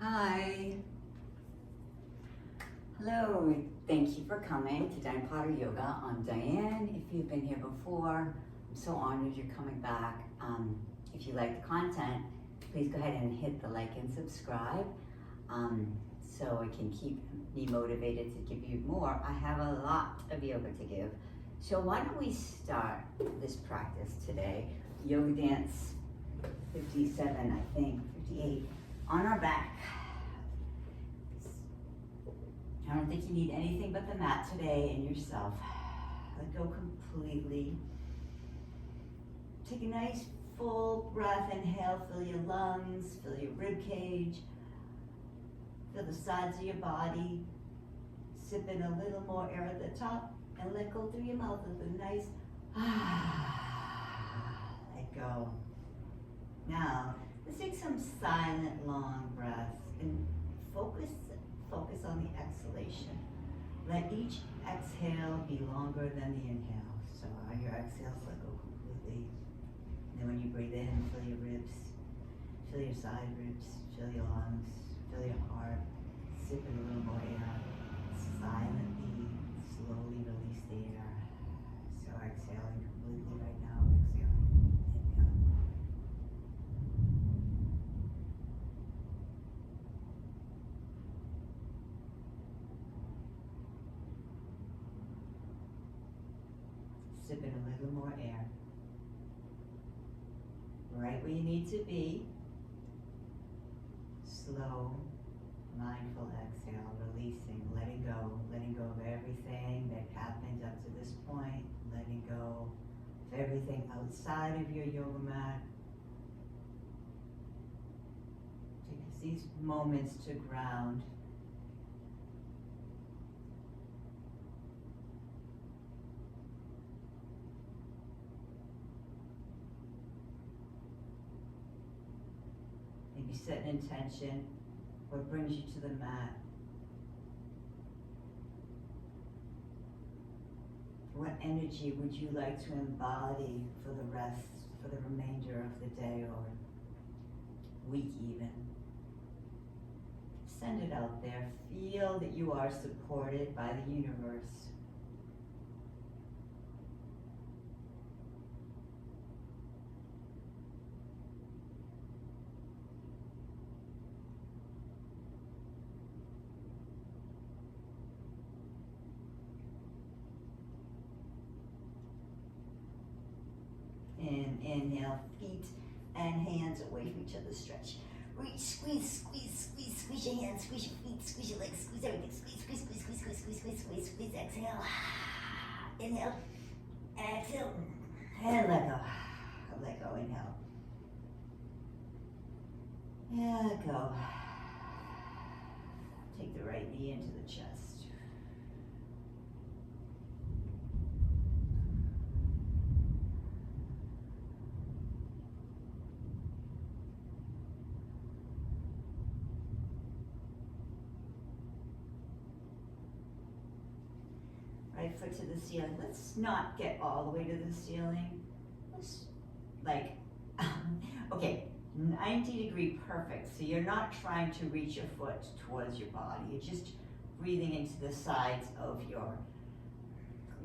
Hi. Hello. Thank you for coming to Diane Potter Yoga. I'm Diane. If you've been here before, I'm so honored you're coming back. If you like the content, please go ahead and hit the like and subscribe so it can keep me motivated to give you more. I have a lot of yoga to give. So why don't we start this practice today? Yoga dance 57, I think, 58. On our back. I don't think you need anything but the mat today and yourself. Let go completely. Take a nice full breath. Inhale, fill your lungs, fill your rib cage, fill the sides of your body. Sip in a little more air at the top and let go through your mouth with a nice let go. Now, let's take some silent, long breaths and focus on the exhalation. Let each exhale be longer than the inhale. So on your exhales, let go completely. And then when you breathe in, fill your ribs, fill your side ribs, fill your lungs, fill your heart. Sip in a little more air. Silently, slowly release the air. So exhaling completely right now. Exhaling. Sip in a little more air. Right where you need to be. Slow, mindful exhale, releasing, letting go of everything that happened up to this point, letting go of everything outside of your yoga mat. Take these moments to ground. Maybe set an intention. What brings you to the mat? What energy would you like to embody for the remainder of the day or week even? Send it out there. Feel that you are supported by the universe. And inhale, feet and hands away from each other, stretch. Reach, squeeze your hands, squeeze your feet, squeeze your legs, squeeze everything, squeeze, exhale. Inhale, exhale, and let go, inhale. Let go. Take the right knee into the chest. Right foot to the ceiling. Let's not get all the way to the ceiling. Let's okay, 90-degree perfect. So you're not trying to reach your foot towards your body. You're just breathing into the sides of your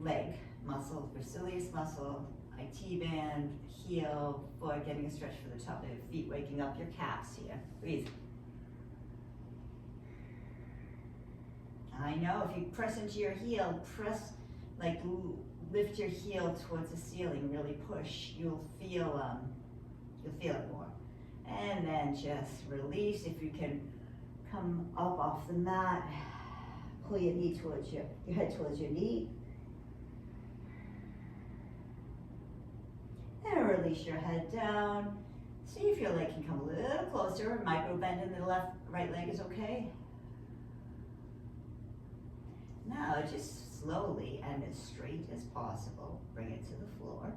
leg muscle, gracilis muscle, IT band, heel, foot, getting a stretch for the top of your feet, waking up your calves here. Breathe. I know if you press into your heel, lift your heel towards the ceiling, really push, you'll feel it more. And then just release. If you can come up off the mat, pull your knee towards your head towards your knee. And release your head down. See if your leg can come a little closer. Micro bend in the right leg is okay. Now, just slowly and as straight as possible, bring it to the floor.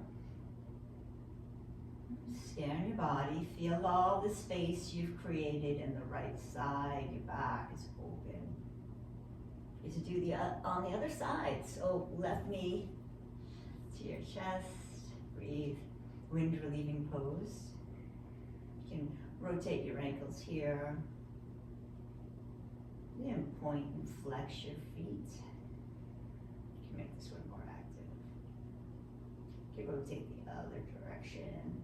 Scan your body, feel all the space you've created in the right side, your back is open. You to do on the other side, so left knee to your chest, breathe, wind relieving pose. You can rotate your ankles here, You can point and flex your feet. You can make this one more active. You can rotate the other direction.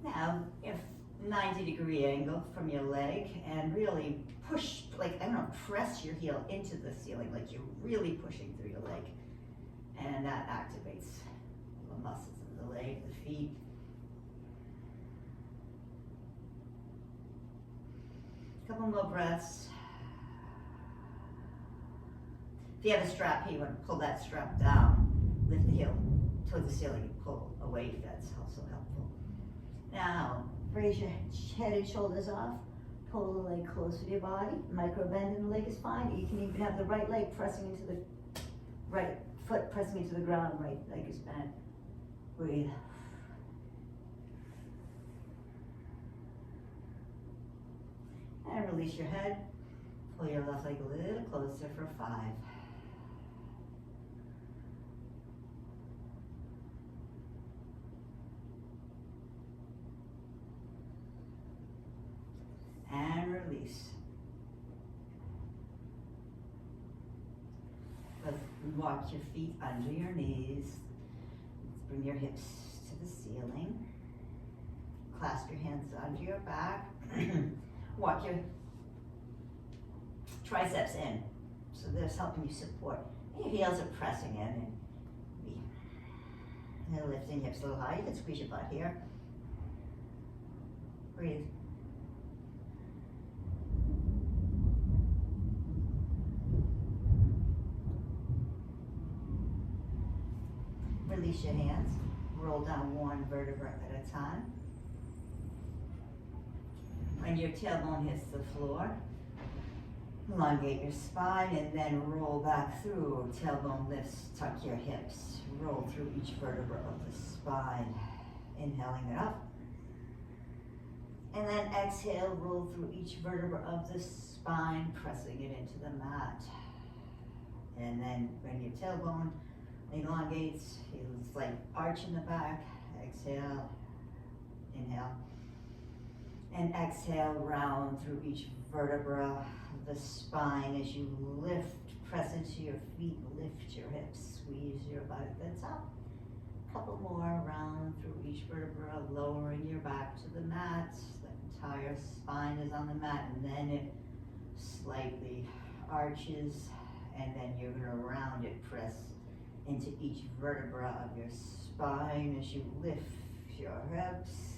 Now, if 90-degree angle from your leg and really push, like, I don't know, press your heel into the ceiling, like you're really pushing through your leg. And that activates the muscles of the leg, the feet. Couple more breaths. If you have a strap here, you want to pull that strap down, lift the heel towards the ceiling and pull away. That's also helpful. Now, raise your head and shoulders off. Pull the leg closer to your body. Micro bend in the leg is fine. You can even have the right leg pressing into the right foot, pressing into the ground. Right leg is bent. Breathe. And release your head. Pull your left leg a little closer for 5. And release. Let's walk your feet under your knees. Let's bring your hips to the ceiling. Clasp your hands under your back. Walk your triceps in. So this helping you support. And your heels are pressing in and lifting hips a little high. You can squeeze your butt here. Breathe. Release your hands. Roll down one vertebra at a time. When your tailbone hits the floor, elongate your spine and then roll back through. Tailbone lifts, tuck your hips. Roll through each vertebra of the spine. Inhaling it up. And then exhale, roll through each vertebra of the spine, pressing it into the mat. And then when your tailbone elongates, it's like arch in the back. Exhale, inhale. And exhale, round through each vertebra of the spine as you lift, press into your feet, lift your hips, squeeze your butt at the top. Couple more, round through each vertebra, lowering your back to the mat. The entire spine is on the mat, and then it slightly arches, and then you're gonna round it, press into each vertebra of your spine as you lift your hips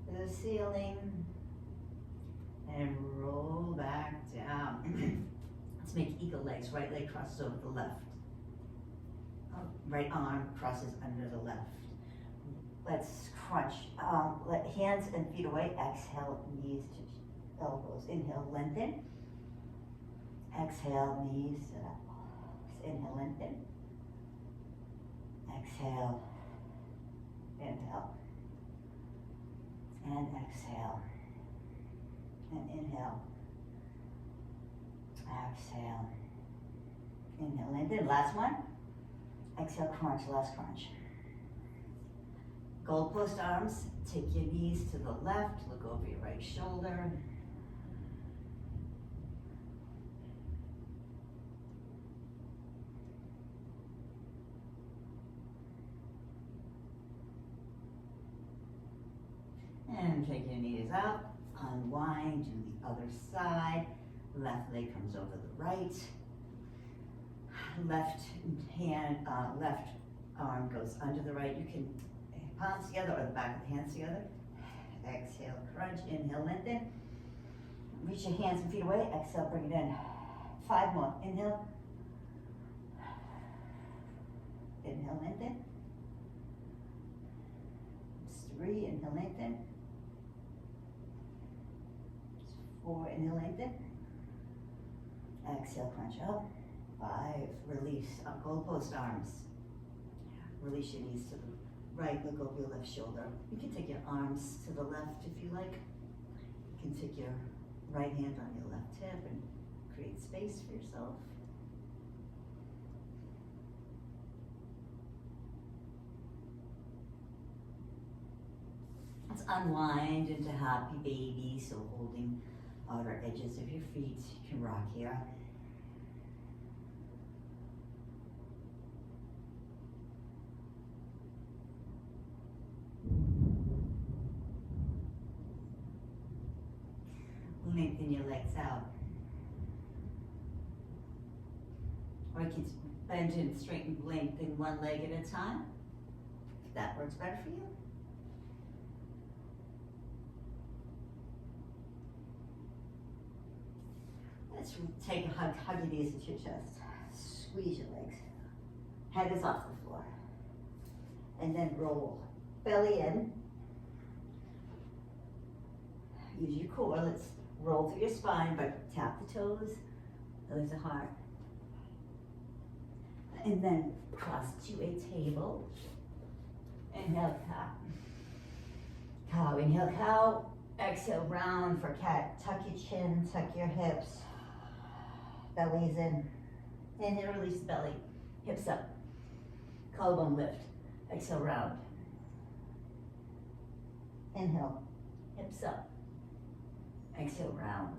to the ceiling and roll back down. Let's make eagle legs. Right leg crosses over the left. Right arm crosses under the left. Let's crunch. Let hands and feet away. Exhale, knees to elbows. Inhale, lengthen. Exhale, knees to elbows. Inhale, lengthen. Exhale, inhale. And exhale. And inhale. Exhale. Inhale, lengthen. Last one. Exhale, crunch, last crunch. Goalpost arms, take your knees to the left, look over your right shoulder. And take your knees up, unwind, do the other side. Left leg comes over the right. Left hand, left arm goes under the right. You can palms together or the back of the hands together. Exhale, crunch, inhale, lengthen. Reach your hands and feet away. Exhale, bring it in. 5 more. Inhale. Inhale, lengthen. 3, inhale, lengthen. 4, inhale, lengthen. Exhale, crunch up. 5, release. Goalpost arms. Release your knees to the right, look over your left shoulder. You can take your arms to the left if you like. You can take your right hand on your left hip and create space for yourself. Let's unwind into happy baby, so holding outer edges of your feet. You can rock here. Lengthen your legs out. Or you can bend and straighten, lengthen one leg at a time, if that works better for you. Let's take a hug, hug your knees into your chest. Squeeze your legs. Head is off the floor. And then roll. Belly in. Use your core. Let's roll through your spine, but tap the toes, lift the heart. And then cross to a table. Inhale, cow. Cow, inhale, cow. Exhale, round for cat. Tuck your chin, tuck your hips. Belly's in. Inhale, release the belly. Hips up. Collarbone lift. Exhale, round. Inhale, hips up. Exhale, round.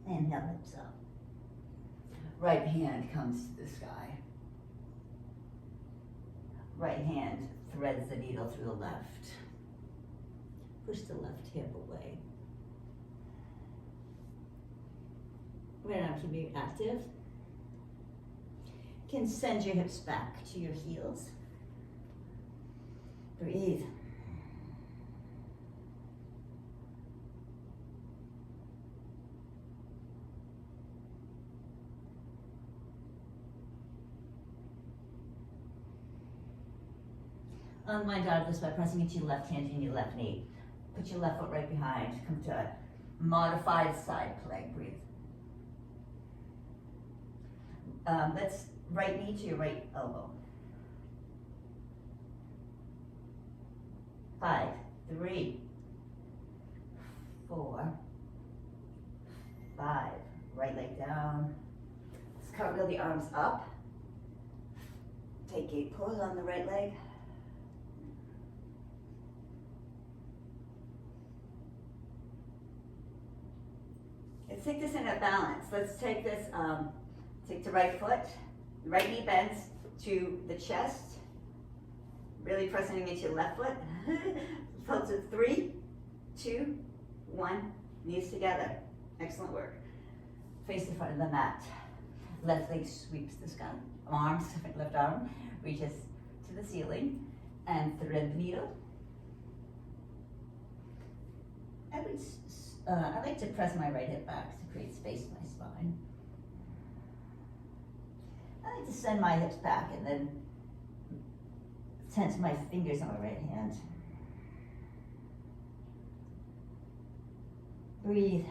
Inhale, hips up. Right hand comes to the sky. Right hand threads the needle through the left. Push the left hip away. Right now, keep it active. You can send your hips back to your heels. Breathe. Unwind out of this by pressing into your left hand and your left knee. Put your left foot right behind. Come to a modified side plank. Breathe. Let's right knee to your right elbow. 5, 3, 4, 5. Right leg down. Let's cartwheel the arms up. Take gate pose on the right leg. Let's take this in a balance. Let's take this, take the right foot, the right knee bends to the chest, really pressing into your left foot. Folks at 3, 2, 1, knees together. Excellent work. Face the front of the mat. Left leg sweeps the sky. Arms, left arm reaches to the ceiling and thread the needle. I like to press my right hip back to create space in my spine. I like to send my hips back and then tense my fingers on my right hand. Breathe.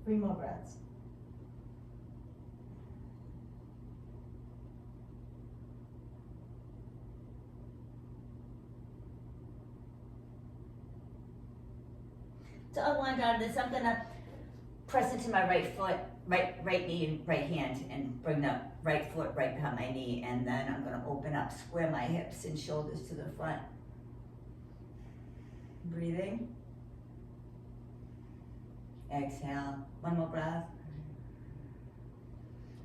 3 more breaths. To unwind out of this, I'm gonna press into my right foot, right knee and right hand, and bring the right foot right behind my knee, and then I'm gonna open up, square my hips and shoulders to the front. Breathing. Exhale, 1 more breath.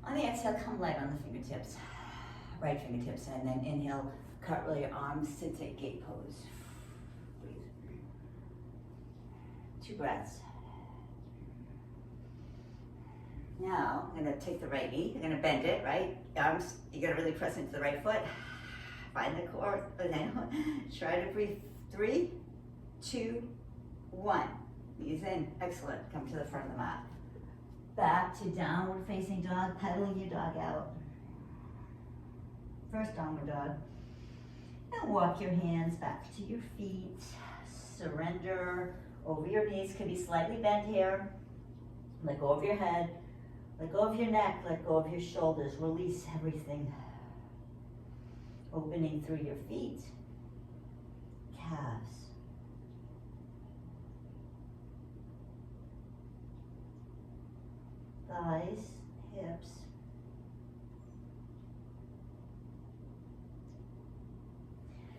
On the exhale, come light on the fingertips, right fingertips, and then inhale, cartwheel your arms to take gate pose. 2 breaths. Now, I'm gonna take the right knee, I'm gonna bend it, right? Arms, you're gonna really press into the right foot. Find the core, and then try to breathe. 3, 2, 1. Knees in, excellent. Come to the front of the mat. Back to downward facing dog, pedaling your dog out. First downward dog. And walk your hands back to your feet. Surrender. Over your knees, could be slightly bent here. Let go of your head, let go of your neck, let go of your shoulders. Release everything. Opening through your feet, calves. Thighs, hips.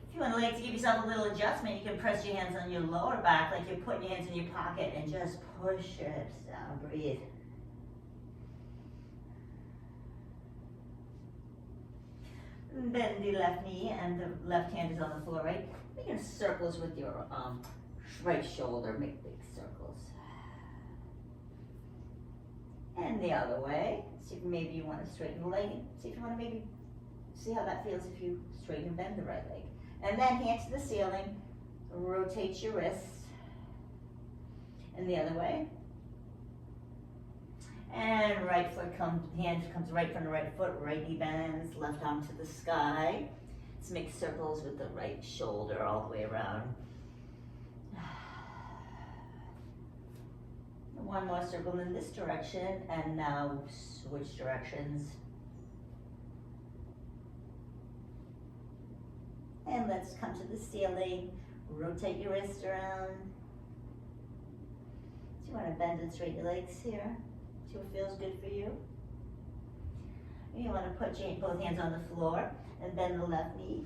If you want of like to give yourself a little adjustment, you can press your hands on your lower back like you're putting your hands in your pocket and just push your hips down. Breathe. Bend the left knee and the left hand is on the floor, right? Making circles with your right shoulder. Make big circles. And the other way. See if maybe you want to straighten the leg. See if you want to maybe see how that feels if you straighten and bend the right leg. And then hand to the ceiling. Rotate your wrists. And the other way. And right foot hand comes right from the right foot, right knee bends, left arm to the sky. Let's make circles with the right shoulder all the way around. One more circle in this direction, and now switch directions. And let's come to the ceiling, rotate your wrist around. So you want to bend and straighten your legs here. See what feels good for you. And you want to put both hands on the floor and bend the left knee.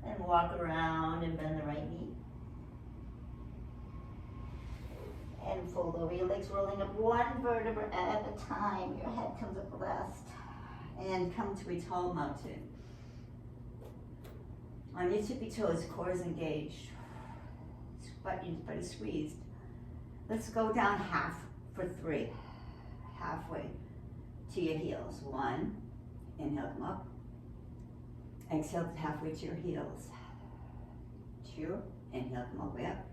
And walk around and bend the right knee. And fold over your legs, rolling up one vertebra at a time. Your head comes up last. And come to a tall mountain. On your tippy toes, core is engaged. Body squeezed. Let's go down half for 3. Halfway to your heels. 1, inhale, come up. Exhale halfway to your heels. 2, inhale, come all the way up.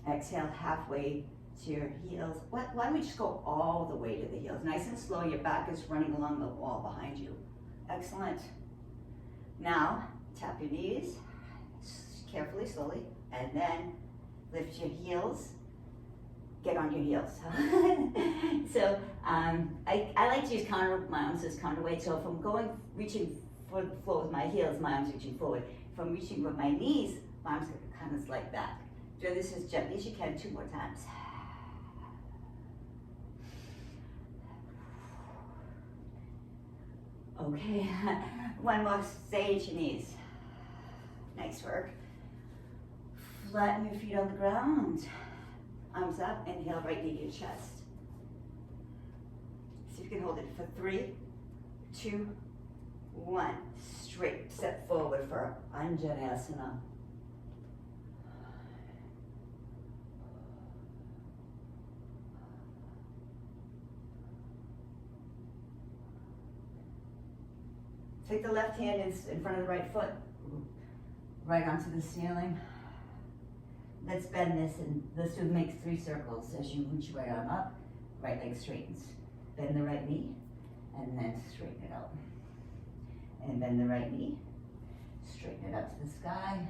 Exhale halfway to your heels. Why don't we just go all the way to the heels? Nice and slow, your back is running along the wall behind you. Excellent. Now, tap your knees, carefully, slowly, and then lift your heels. Get on your heels. So I like to use my arms as counterweight. So if I'm reaching for the floor with my heels, my arms reaching forward. If I'm reaching with my knees, my arms kind of like that. Do this as gently as you can, 2 more times. Okay, one more, stay at your knees. Nice work. Flatten your feet on the ground. Arms up, inhale, right knee to your chest. See if you can hold it for 3, 2, 1. Straight, step forward for Anjaneyasana. Take the left hand in front of the right foot, right onto the ceiling. Let's bend this, and this will make 3 circles as you reach your right arm up, right leg straightens. Bend the right knee, and then straighten it out. And bend the right knee, straighten it up to the sky.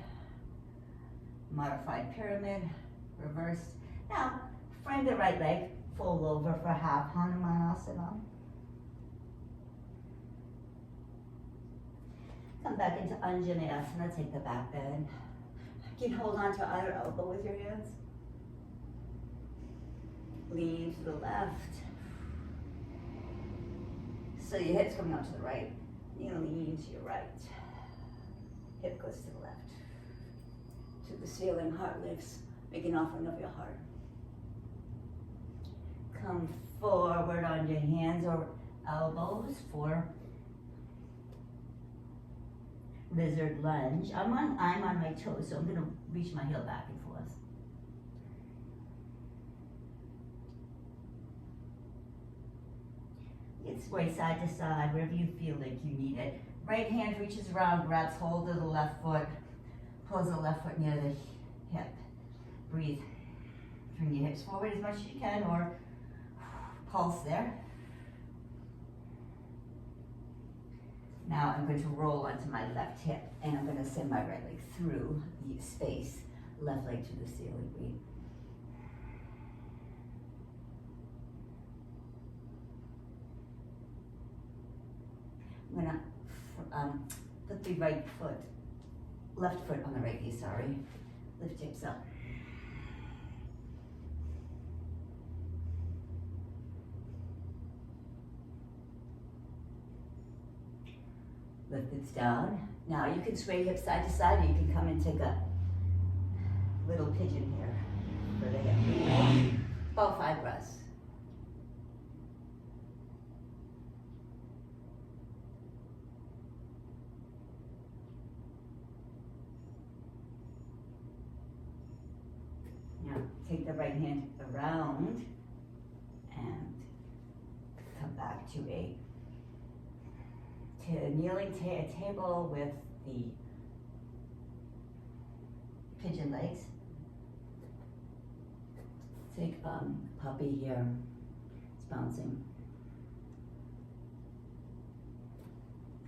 Modified pyramid, reverse. Now, frame the right leg, fold over for half Hanumanasana. Come back into Anjaneyasana, take the back bend. You can hold on to either elbow with your hands. Lean to the left. So your hip's coming out to the right. You're gonna lean to your right. Hip goes to the left. To the ceiling, heart lifts, make an offering of your heart. Come forward on your hands or elbows for lizard lunge. I'm on my toes, so I'm gonna reach my heel back and forth. It's sway side to side, wherever you feel like you need it. Right hand reaches around, grabs hold of the left foot, pulls the left foot near the hip. Breathe. Bring your hips forward as much as you can, or pulse there. Now I'm going to roll onto my left hip, and I'm going to send my right leg through the space, left leg to the ceiling. Breathe. I'm going to put the left foot on the right knee, sorry. Lift hips up. Lift it down. Now you can sway hips side to side, or you can come and take a little pigeon here for the hip. About 5 breaths. Now take the right hand around and come back to a kneeling table with the pigeon legs. Take puppy here, it's bouncing.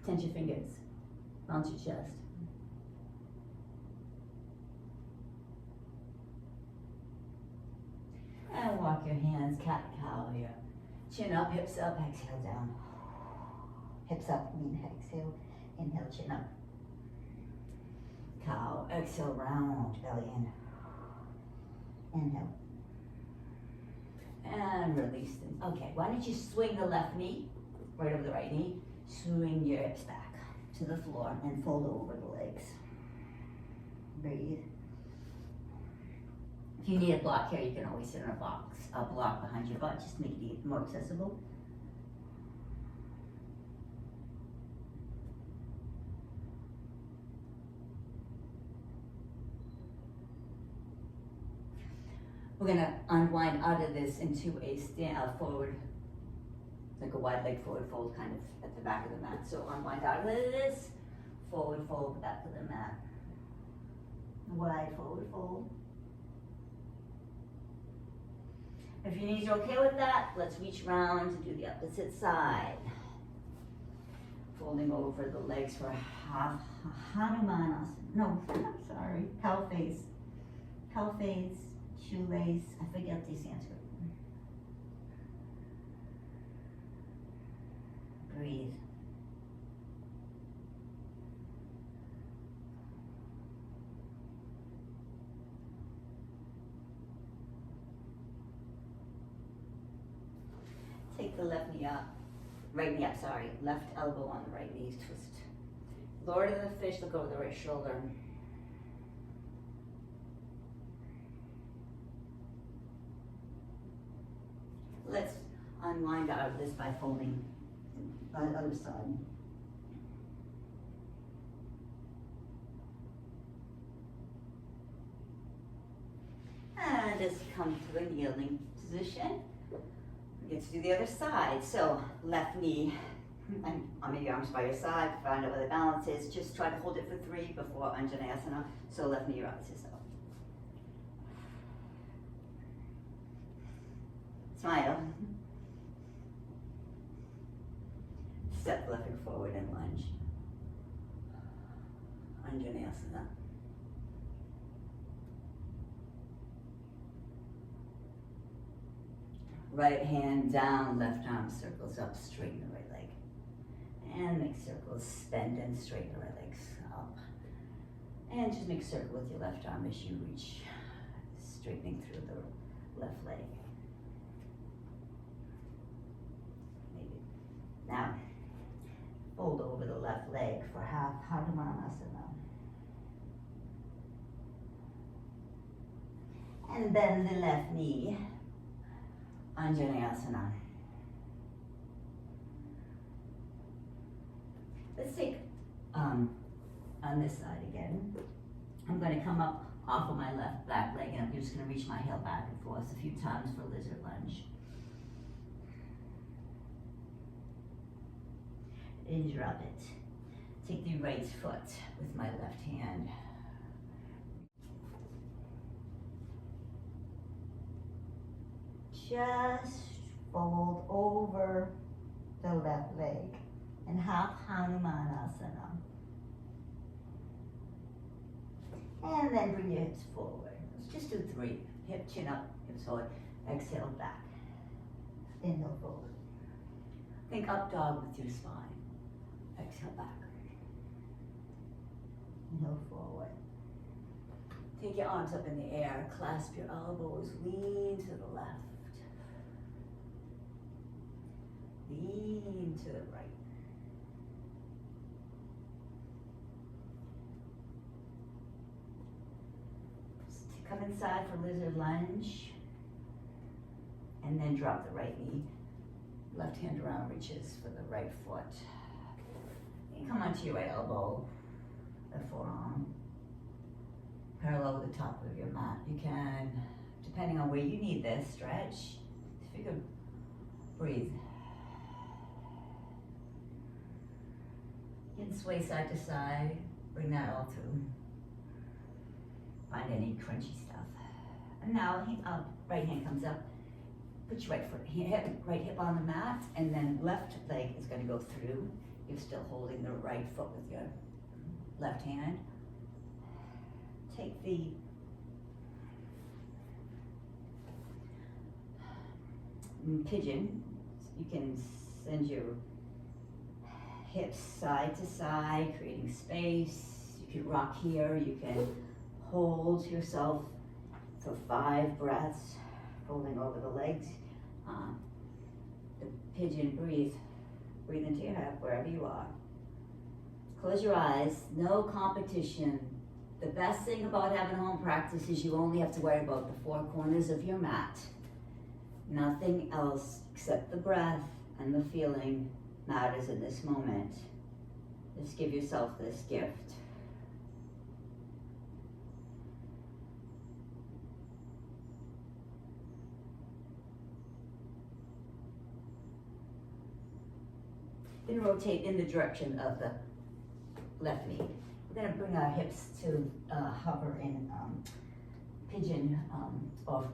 Tense your fingers, bounce your chest. And walk your hands, cat-cow here. Chin up, hips up, exhale down. Hips up, exhale, inhale, chin up. Cow, exhale, round, belly in. Inhale. And release them. Okay, why don't you swing the left knee right over the right knee. Swing your hips back to the floor and fold over the legs. Breathe. If you need a block here, you can always sit in a block behind your butt, just to make it more accessible. We're gonna unwind out of this into a forward, like a wide leg forward fold kind of at the back of the mat. So unwind out of this, forward fold, back of the mat. Wide forward fold. If your knees are okay with that, let's reach around to do the opposite side. Folding over the legs for half Hanumanasana. No, sorry, cow face. Cow face, shoelace, I forget the Sanskrit. Breathe. Take the left knee up, right knee up, sorry. Left elbow on the right knee, twist. Lower to the fish, look over the right shoulder. Let's unwind out of this by folding on the other side. And just come to a kneeling position. Get to do the other side. So left knee, and on your arms by your side, find out where the balance is. Just try to hold it for 3 before Anjaneyasana. So left knee rocks yourself. Smile. Step the left leg forward and lunge. Anjaneyasana. Right hand down, left arm circles up, straighten the right leg. And make circles, bend and straighten the right legs up. And just make a circle with your left arm as you reach, straightening through the left leg. Maybe. Now, fold over the left leg for half Hanumanasana. And bend the left knee. Anjaneyasana. Let's take, on this side again, I'm going to come up off of my left back leg and I'm just going to reach my heel back and forth a few times for lizard lunge. And drop it. Take the right foot with my left hand. Just fold over the left leg and half Hanumanasana. And then bring your hips forward. Let's just do 3. Hip, chin up, hips forward. Exhale back. Inhale forward. Think up dog with your spine. Exhale back. Inhale forward. Take your arms up in the air. Clasp your elbows. Lean to the left. Lean to the right. Come inside for lizard lunge. And then drop the right knee. Left hand around reaches for the right foot. And come onto your right elbow, left forearm. Parallel with the top of your mat. You can, depending on where you need this, stretch. If you could breathe. You can sway side to side. Bring that all through. Find any crunchy stuff. And now, right hand comes up. Put your right hip on the mat, and then left leg is going to go through. You're still holding the right foot with your left hand. Take the pigeon. You can send your hips side to side, creating space. You can rock here. You can hold yourself for 5 breaths, folding over the legs. The pigeon, breathe into your head wherever you are. Close your eyes, no competition. The best thing about having home practice is you only have to worry about the 4 corners of your mat. Nothing else except the breath and the feeling matters in this moment. Just give yourself this gift. Then rotate in the direction of the left knee. We're going to bring our hips to hover in pigeon or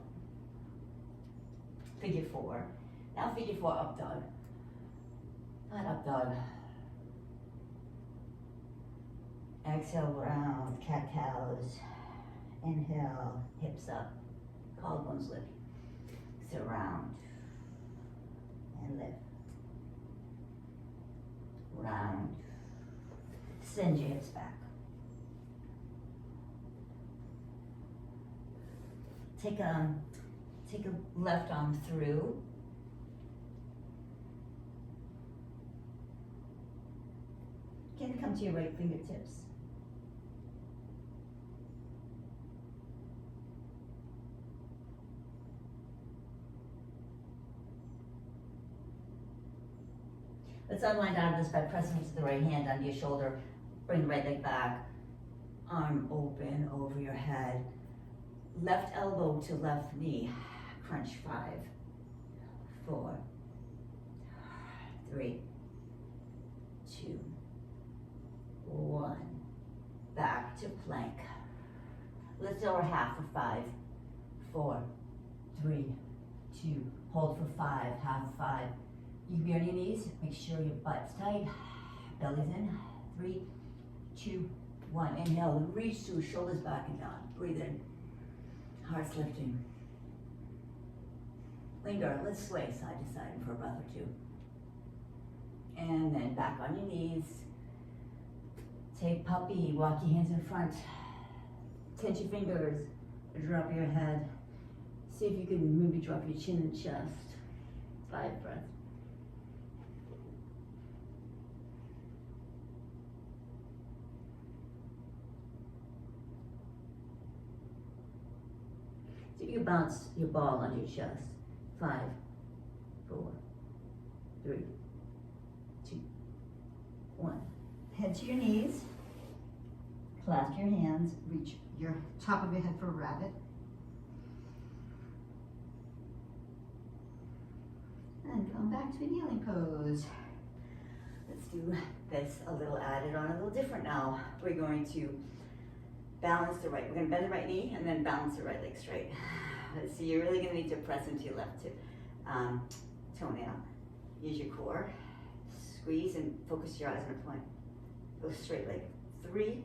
figure 4. Now figure 4 up dog. Not up dog. Exhale, round, cat-cows. Inhale, hips up, collarbones lift. Exhale, round, and lift. Round. Send your hips back. Take a left arm through. Again, come to your right fingertips. Let's unwind out of this by pressing into the right hand under your shoulder. Bring the right leg back. Arm open over your head. Left elbow to left knee. Crunch 5, 4, 3, 2, 1. Back to plank. Lift over half for 5, 4, 3, 2. Hold for 5, half 5. You can be on your knees. Make sure your butt's tight. Belly's in. 3, 2, 1. Inhale. Reach through, shoulders back and down. Breathe in. Heart's lifting. Linger. Let's sway side to side for a breath or 2. And then back on your knees. Take puppy. Walk your hands in front. Tense your fingers. Drop your head. See if you can maybe drop your chin and chest. 5 breaths. See if you bounce your ball on your chest. 5, 4, 3, 2, 1. Head to your knees. Clasp your hands. Reach your top of your head for a rabbit. And come back to a kneeling pose. Let's do this a little added on, a little different now. We're going to balance the right. We're going to bend the right knee and then balance the right leg straight. So you're really going to need to press into your left toenail. Use your core. Squeeze and focus your eyes on a point. Go straight leg. 3,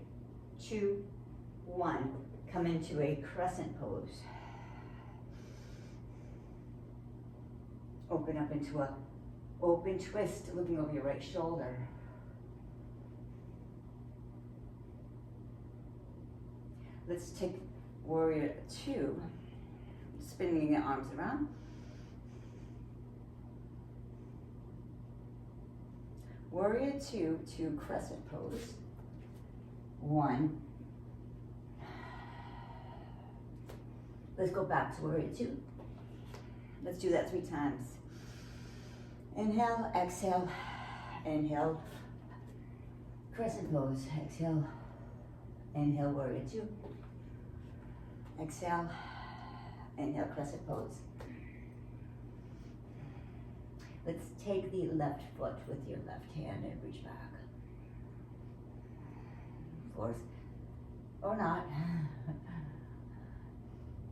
2, 1. Come into a crescent pose. Open up into a open twist, looking over your right shoulder. Let's take warrior 2, spinning the arms around. Warrior 2 to crescent pose. 1, Let's go back to warrior two. Let's do that 3 times. Inhale, exhale, inhale, crescent pose, exhale, inhale, warrior two, exhale, inhale, crescent pose. Let's take the left foot with your left hand and reach back. Force, or not.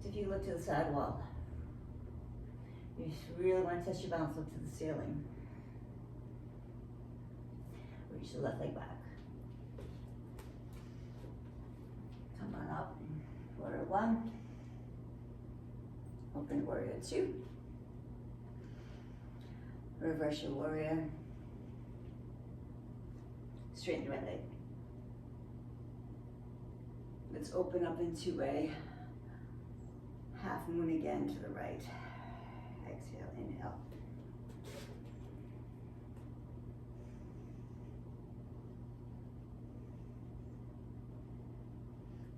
If you look to the side wall, you just really want to test your balance, look to the ceiling. Reach the left leg back. Come on up. Warrior one. Open warrior two. Reverse your warrior. Straighten your right leg. Let's open up into a half moon again to the right. Exhale, inhale.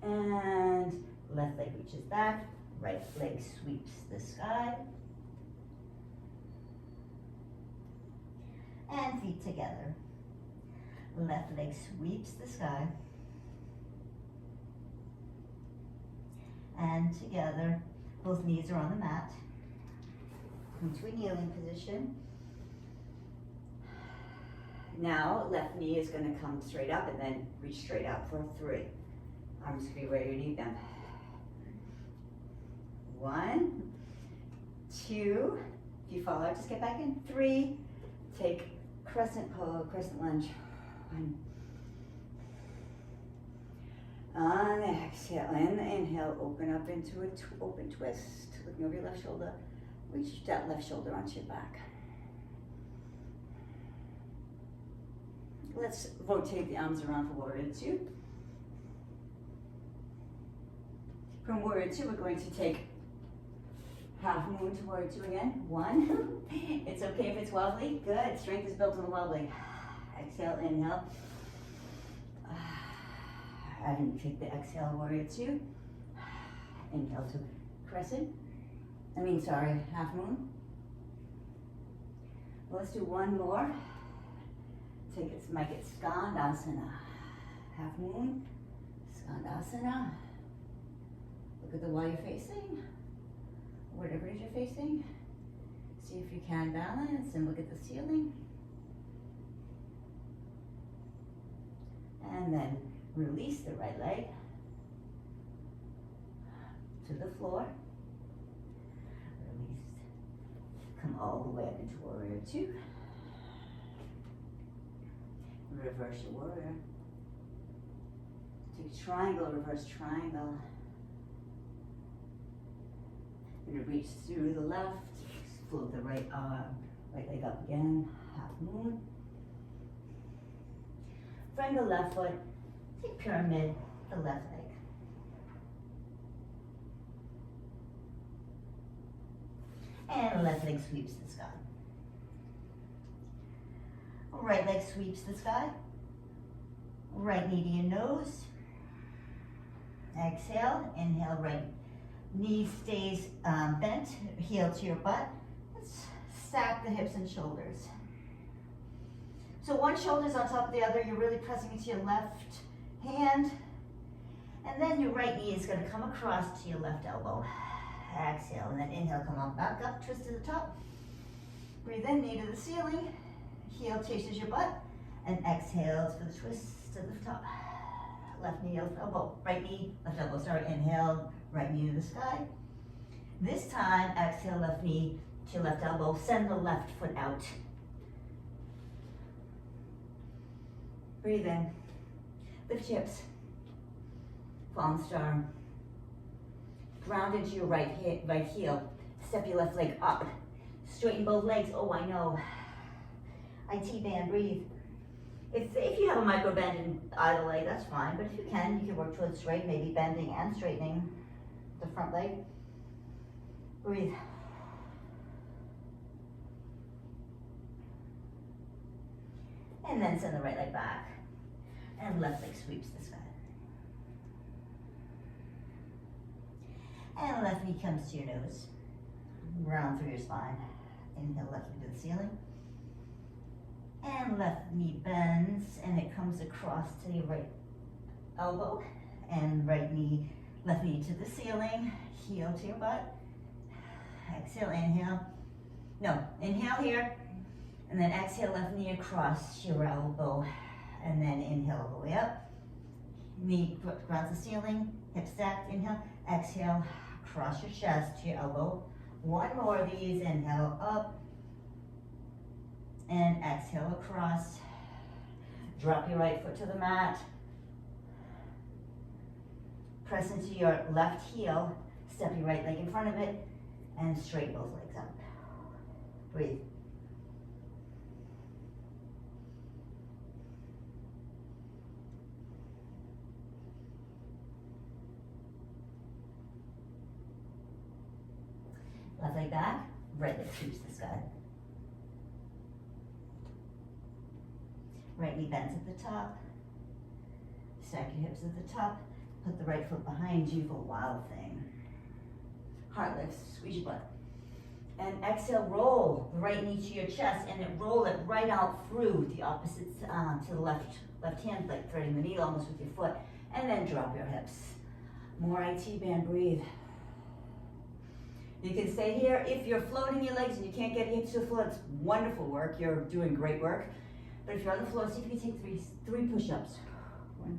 And left leg reaches back, right leg sweeps the sky. And feet together. Left leg sweeps the sky. And together, both knees are on the mat. Come to a kneeling position. Now, left knee is going to come straight up and then reach straight out for 3. Arms can be where you need them. 1, 2. If you fall out, just get back in. 3. Take crescent pose, crescent lunge. 1. On the exhale, and the inhale, open up into an open twist. Looking over your left shoulder. Reach that left shoulder onto your back. Let's rotate the arms around for warrior two. From warrior two, we're going to take half moon to warrior two again. 1. It's okay if it's wobbly. Good. Strength is built on the wobbly. Exhale, inhale. And take the exhale, warrior two. Inhale to crescent. Half moon. Well, let's do one more. Make it Skandasana. Half moon, Skandasana. Look at the wall you're facing, whatever it is you're facing. See if you can balance and look at the ceiling. And then release the right leg to the floor. Release. Come all the way up into warrior two. Reverse your warrior. Take triangle, reverse triangle. And reach through the left. Float the right arm, right leg up again. Half moon. From the left foot, take pyramid, the left leg. And left leg sweeps the sky. Right leg sweeps the sky. Right knee to your nose. Exhale, inhale, right knee stays bent, heel to your butt. Let's stack the hips and shoulders. So one shoulder's on top of the other, you're really pressing into your left hand. And then your right knee is gonna come across to your left elbow. Exhale, and then inhale, come on back up, twist to the top. Breathe in, knee to the ceiling. Heel chases your butt, and exhales for the twist to the top. Left knee, left elbow, right knee, left elbow. Sorry, inhale, right knee to the sky. This time, exhale, left knee to left elbow. Send the left foot out. Breathe in. Lift your hips. Fallen star. Ground into your right heel. Step your left leg up. Straighten both legs. Oh, I know. IT band, breathe. If you have a micro bend in either leg, that's fine. But if you can work towards straight, maybe bending and straightening the front leg. Breathe. And then send the right leg back. And left leg sweeps the sky. And left knee comes to your nose. Round through your spine. Inhale, left knee to the ceiling. And left knee bends and it comes across to your right elbow. And right knee, left knee to the ceiling. Heel to your butt. Exhale, inhale. No, inhale here. And then exhale, left knee across your elbow. And then inhale all the way up. Knee across the ceiling. Hip stacked, inhale. Exhale, cross your chest to your elbow. One more of these, inhale up. And exhale across. Drop your right foot to the mat. Press into your left heel. Step your right leg in front of it. And straighten both legs up. Breathe. Left leg back, right leg sweeps the sky. Right knee bends at the top. Stack your hips at the top. Put the right foot behind you for wild thing. Heart lifts, squeeze your butt. And exhale, roll the right knee to your chest and then roll it right out through the opposite, to the left hand, like threading the needle almost with your foot. And then drop your hips. More IT band, breathe. You can stay here. If you're floating your legs and you can't get your hips to the floor, it's wonderful work. You're doing great work. But if you're on the floor, see if you can take three push-ups. 1,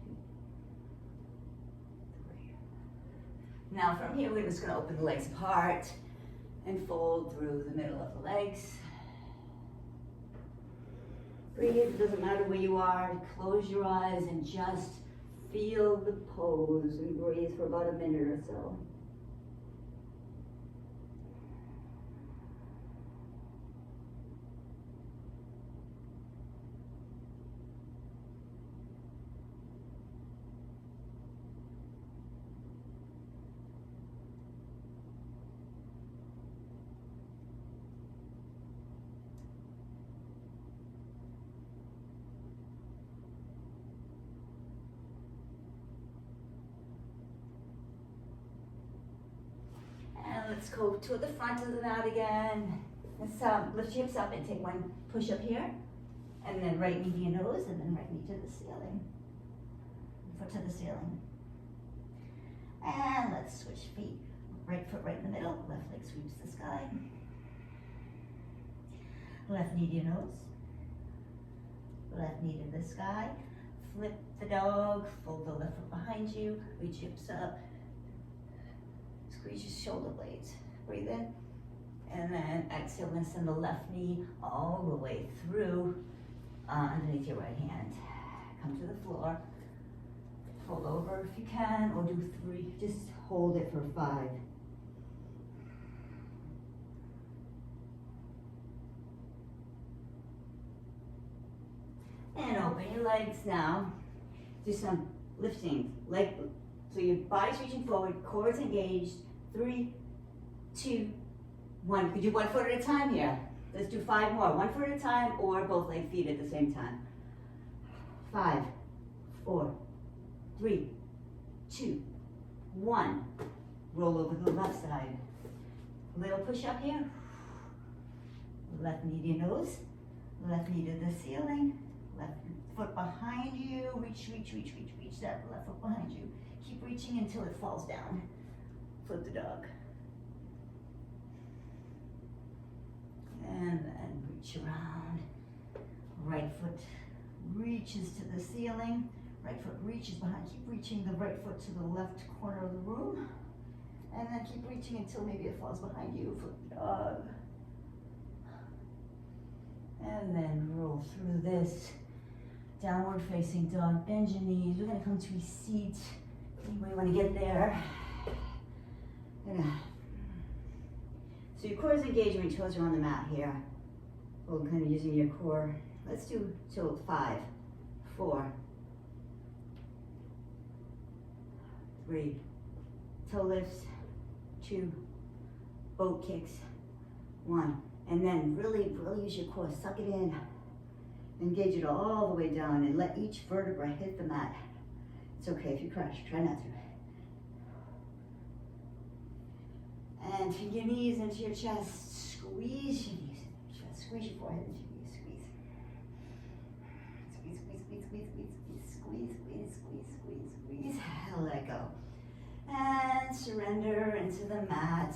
2, 3. Now from here, we're just gonna open the legs apart and fold through the middle of the legs. Breathe, it doesn't matter where you are. Close your eyes and just feel the pose and breathe for about a minute or so. Let's go to the front of the mat again. Let's lift your hips up and take one push up here. And then right knee to your nose and then right knee to the ceiling. Foot to the ceiling. And let's switch feet. Right foot right in the middle, left leg sweeps the sky. Left knee to your nose. Left knee to the sky. Flip the dog, fold the left foot behind you, reach your hips up. Squeeze your shoulder blades. Breathe in. And then exhale and send the left knee all the way through underneath your right hand. Come to the floor. Fold over if you can, or do 3. Just hold it for 5. And open your legs now. Do some lifting. So your body's reaching forward, core is engaged. 3, 2, 1. You could do one foot at a time here. Let's do 5 more. One foot at a time or both leg feet at the same time. 5, 4, 3, 2, 1. Roll over to the left side. Little push up here. Left knee to your nose. Left knee to the ceiling. Left foot behind you. Reach, reach, reach, reach, reach that left foot behind you. Keep reaching until it falls down. Flip the dog. And then reach around. Right foot reaches to the ceiling. Right foot reaches behind. Keep reaching the right foot to the left corner of the room. And then keep reaching until maybe it falls behind you. Flip the dog. And then roll through this. Downward facing dog. Bend your knees. We're going to come to a seat. Anybody want to get there? So your core is engaged when your toes are on the mat here. We're kind of using your core. Let's do till 5, 4, 3, toe lifts, 2, boat kicks, 1. And then really, really use your core. Suck it in. Engage it all the way down and let each vertebra hit the mat. It's okay if you crash, try not to. And feed your knees into your chest. Squeeze your knees into your chest. Squeeze your forehead into your knees. Squeeze. Squeeze, squeeze, squeeze, squeeze, squeeze, squeeze, squeeze, squeeze, squeeze, squeeze. Let go. And surrender into the mat.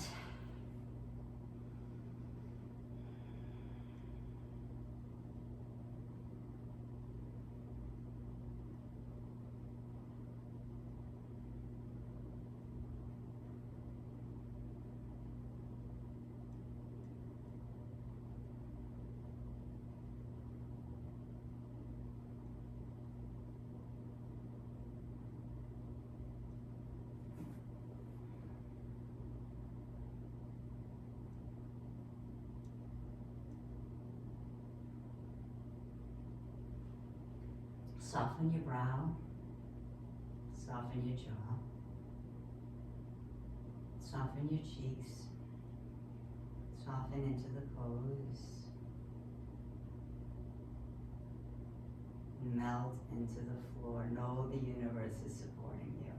Soften your brow, soften your jaw, soften your cheeks, soften into the pose, melt into the floor. Know the universe is supporting you.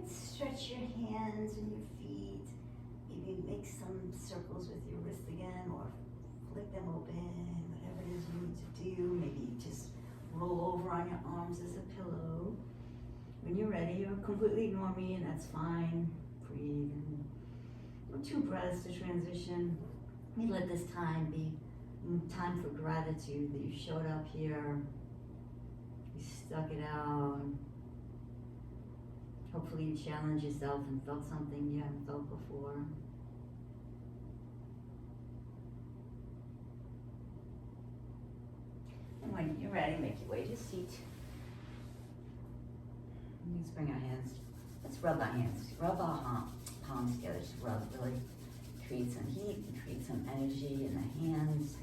Stretch your hands and your feet. Maybe make some circles with your wrist again, or flick them open, whatever it is you need to do. Maybe just roll over on your arms as a pillow. When you're ready, you'll completely ignore me, and that's fine. Breathe. And 2 breaths to transition. We let this time be time for gratitude that you showed up here. You stuck it out. Hopefully you challenged yourself and felt something you hadn't felt before. And when you're ready, make your way to a seat. Let's bring our hands. Let's rub our hands. Rub our palms together. Just rub. Really create some heat and create some energy in the hands.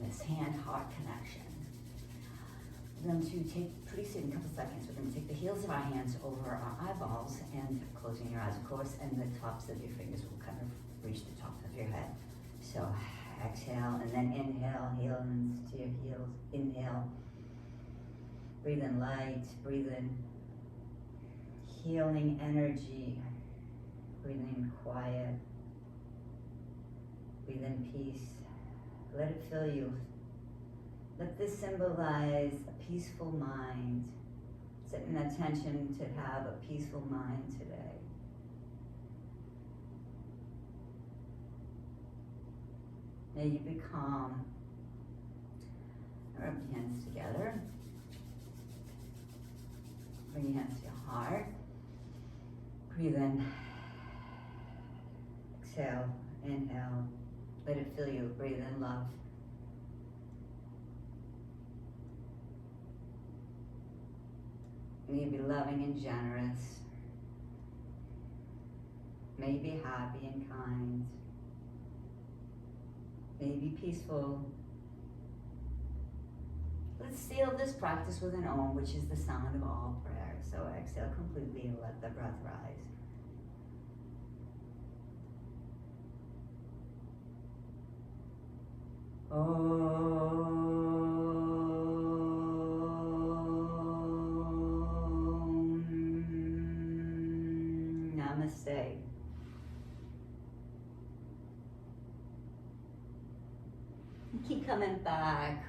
This hand-heart connection. We're going to take, pretty soon, a couple seconds, we're going to take the heels of our hands over our eyeballs and closing your eyes, of course, and the tops of your fingers will kind of reach the top of your head. So exhale and then inhale, hands to your heels. Inhale. Breathe in light, breathe in healing energy. Breathe in quiet. Breathe in peace. Let it fill you. Let this symbolize a peaceful mind. Set an intention to have a peaceful mind today. May you be calm. Rub your hands together. Bring your hands to your heart. Breathe in. Exhale. Inhale. Let it fill you. Breathe in love. May you be loving and generous. May you be happy and kind. May you be peaceful. Let's seal this practice with an Om, which is the sound of all prayer. So exhale completely and let the breath rise. Om. Namaste. Keep coming back.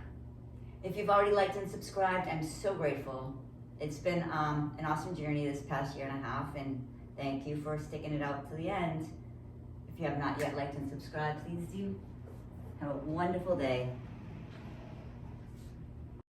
If you've already liked and subscribed, I'm so grateful. It's been an awesome journey this past year and a half, and thank you for sticking it out to the end. If you have not yet liked and subscribed, please do. Have a wonderful day.